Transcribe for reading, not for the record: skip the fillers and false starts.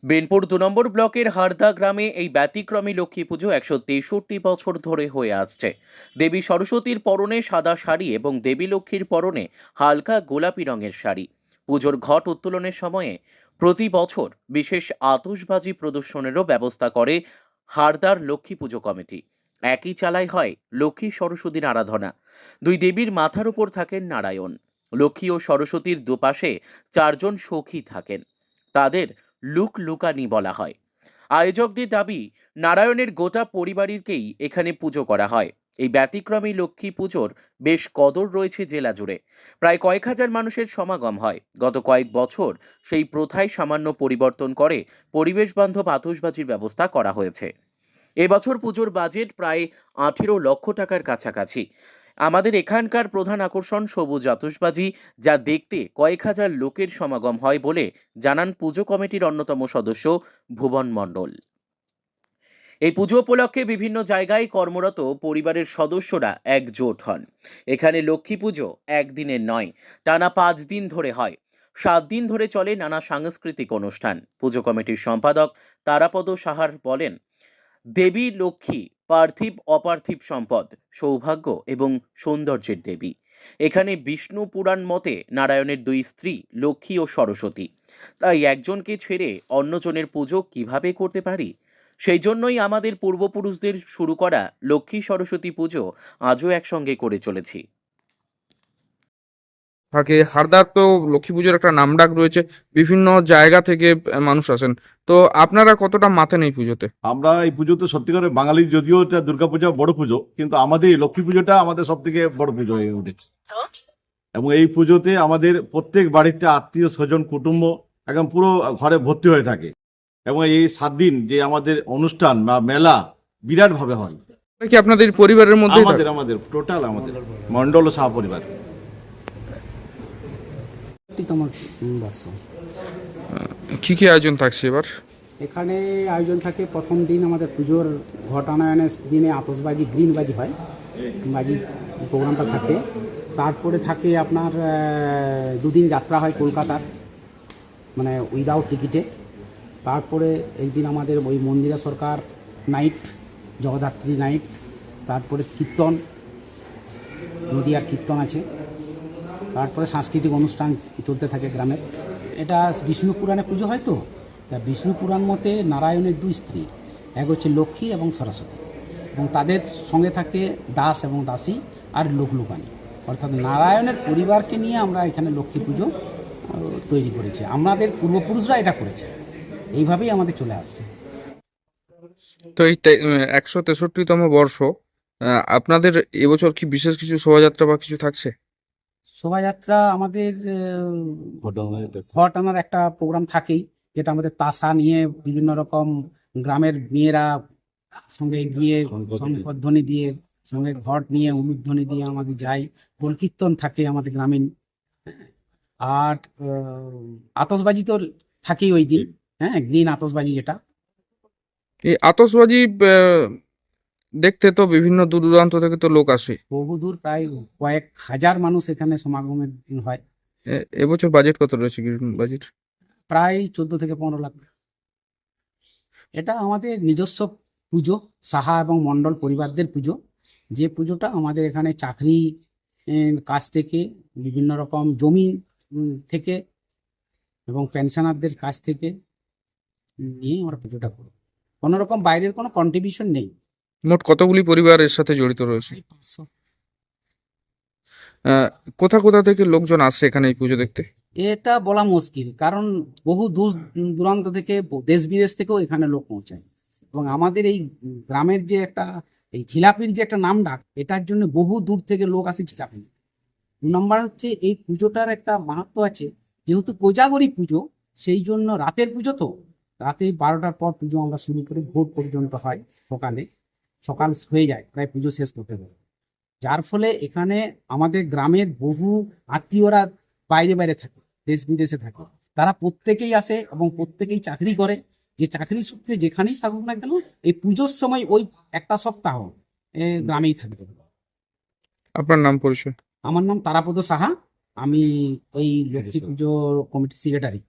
বেনপুর ২ নম্বর ব্লকের হারদা গ্রামে এই ব্যতিক্রমী লক্ষ্মী পুজো ১৬৩ বছর ধরে হয়ে আসছে। দেবী সরস্বতীর পরনে সাদা শাড়ি এবং দেবী লক্ষ্মীর পরনে হালকা গোলাপি রঙের শাড়ি। পুজোর ঘট উত্তোলনের সময়ে প্রতি বছর বিশেষ আতশবাজি প্রদর্শনেরও ব্যবস্থা করে হারদার লক্ষ্মী পুজো কমিটি। একই চালায় হয় লক্ষ্মী সরস্বতীর আরাধনা। দুই দেবীর মাথার উপর থাকেন নারায়ণ। লক্ষ্মী ও সরস্বতীর দুপাশে ৪ জন সখী থাকেন। তাদের লুকানি বলা হয়। আয়োজকদের দাবি, নারায়ণের গোটা পরিবারকেই এখানে পুজো করা হয়। এই ব্যতিক্রমী লক্ষ্মী পুজোর বেশ কদর রয়েছে জেলা জুড়ে। প্রায় কয়েক হাজার মানুষের সমাগম হয়। গত কয়েক বছর সেই প্রথায় সামান্য পরিবর্তন করে পরিবেশ বান্ধব আতশবাজির ব্যবস্থা করা হয়েছে। এবছর পুজোর বাজেট প্রায় ১৮ লক্ষ টাকার কাছাকাছি। আমাদের এখানকার প্রধান আকর্ষণ সবুজ আতশবাজি, যা দেখতে কয়েক হাজার লোকের সমাগম হয় বলে জানান পুজো কমিটির অন্যতম সদস্য ভুবন মণ্ডল। এই পুজো উপলক্ষে বিভিন্ন জায়গায় কর্মরত পরিবারের সদস্যরা একজোট হন। এখানে লক্ষ্মী পুজো একদিনের নয়, টানা ৫ দিন ধরে হয়। ৭ দিন ধরে চলে নানা সাংস্কৃতিক অনুষ্ঠান। পুজো কমিটির সম্পাদক তারাপদ সাহার বলেন, দেবী লক্ষ্মী পার্থিব অপার্থিব সম্পদ, সৌভাগ্য এবং সৌন্দর্যের দেবী। এখানে বিষ্ণু পুরাণ মতে নারায়ণের ২ স্ত্রী লক্ষ্মী ও সরস্বতী। তাই একজনকে ছেড়ে অন্যজনের পুজো কিভাবে করতে পারি? সেই জন্যই আমাদের পূর্বপুরুষদের শুরু করা লক্ষ্মী সরস্বতী পুজো আজও একসঙ্গে করে চলেছি। থাকে হারদার তো লক্ষ্মী পুজোর একটা নামডাক রয়েছে, বিভিন্ন জায়গা থেকে মানুষ আসেন। তো আপনারা কতটা মাথেন এই পুজোতে? আমরা এই পুজোতে সত্যিকারে বাঙালির, যদিও এটা দুর্গাপূজা বড় পুজো, কিন্তু আমাদের এই লক্ষ্মী পুজোটা আমাদের সব থেকে বড় পুজো হয়ে উঠেছে। এবং এই পুজোতে আমাদের প্রত্যেক বাড়িতে আত্মীয় স্বজন কুটুম্ব একদম পুরো ঘরে ভর্তি হয়ে থাকে। এবং এই ৭ দিন যে আমাদের অনুষ্ঠান বা মেলা বিরাট ভাবে হয়। এটা কি আপনাদের পরিবারের মধ্যে আমাদের টোটাল আমাদের মন্ডল ও সাহা পরিবার। বর্ষ কি কি আয়োজন থাকছে এবার? এখানে আয়োজন থাকে, প্রথম দিন আমাদের পুজোর ঘটানয়নের দিনে আতশবাজি গ্রিন বাজি হয়, বাজি প্রোগ্রামটা থাকে। তারপরে থাকে আপনার 2 দিন যাত্রা হয় কলকাতার, মানে উইদাউট টিকিটে। তারপরে একদিন আমাদের ওই মন্দিরা সরকার নাইট, জগদ্ধাত্রী নাইট। তারপরে কীর্তন, নদিয়ার কীর্তন আছে। তারপরে সাংস্কৃতিক অনুষ্ঠান চলতে থাকে গ্রামের। এটা বিষ্ণু পুরাণে পুজো হয় তো, তা বিষ্ণু পুরাণ মতে নারায়ণের 2 স্ত্রী, এক হচ্ছে লক্ষ্মী এবং সরস্বতী, এবং তাদের সঙ্গে থাকে দাস এবং দাসী আর লোকলুকানি। অর্থাৎ নারায়ণের পরিবারকে নিয়ে আমরা এখানে লক্ষ্মী পুজো তৈরি করেছি। আমাদের পূর্বপুরুষরা এটা করেছে, এইভাবেই আমাদের চলে আসছে। তো এই ১৬৩তম বর্ষ, আপনাদের এবছর কি বিশেষ কিছু শোভাযাত্রা বা কিছু থাকছে? শোভাযাত্রা আমাদের ঘট আনার একটা প্রোগ্রাম থাকেই, যেটা আমাদের তাসা নিয়ে বিভিন্ন রকম গ্রামের মেয়েরা সঙ্গে গিয়ে শঙ্খধ্বনি দিয়ে, সঙ্গে ঘট নিয়ে উলুধ্বনি দিয়ে আমাদের যাই। গোলকীর্তন থাকে আমাদের গ্রামীণ। আর আতশবাজি তো থাকেই ওই দিন, হ্যাঁ, গ্রিন আতশবাজি যেটা। এই আতশবাজি দেখতে তো বিভিন্ন দূর দূরান্ত থেকে তো লোক আসে। বহুদূর, প্রায় কয়েক হাজার মানুষ এখানে সমাগমের হয়। এবছর বাজেট কত রয়েছে, বাজেট? প্রায় 14 থেকে 15 লাখ। এটা আমাদের নিজস্ব পুজো, সাহা এবং মণ্ডল পরিবারদের পুজো। যে পুজোটা আমাদের এখানে চাকরি কাছ থেকে, বিভিন্ন রকম জমি থেকে এবং পেনশনারদের কাছ থেকে নিয়ে আমরা পুজোটা করি। কোনো রকম বাইরের কোনো কন্ট্রিবিউশন নেই। মোট কতগুলি পরিবার এর সাথে জড়িত রয়েছে? 500। কোথা কোথা থেকে লোকজন আসছে এখানে এই পুজো দেখতে? এটা বলা মুশকিল, কারণ বহু দূর দূরান্ত থেকে, দেশ বিদেশ থেকেও এখানে লোক পৌঁছায়। এবং আমাদের এই গ্রামের যে একটা, এই ঝিলাপির যে একটা নাম ডাক, এটার জন্য বহু দূর থেকে লোক আসে ঝিলাপি। 2 নম্বর হচ্ছে এই পুজোটার একটা মাহাত্ম্য আছে, যেহেতু কোজাগরী পুজো, সেই জন্য রাতের পুজো তো, রাতে 12টার পর পুজো আমরা শুরু করি, ভোর পর্যন্ত হয়। সকাল হয়ে যায় প্রায় পুজো শেষ করতে হবে। যার ফলে এখানে আমাদের গ্রামের বহু আত্মীয়রা বাইরে বাইরে থাকে, দেশ বিদেশে থাকে। তারা প্রত্যেকেই আসে এবং প্রত্যেকেই চাকরি করে। যে চাকরি সূত্রে যেখানেই থাকুক না কেন, এই পুজোর সময় ওই একটা সপ্তাহ গ্রামেই থাকবে। আপনার নাম, পরিচয়? আমার নাম তারাপদ সাহা, আমি এই লক্ষ্মী পুজো কমিটির সেক্রেটারি।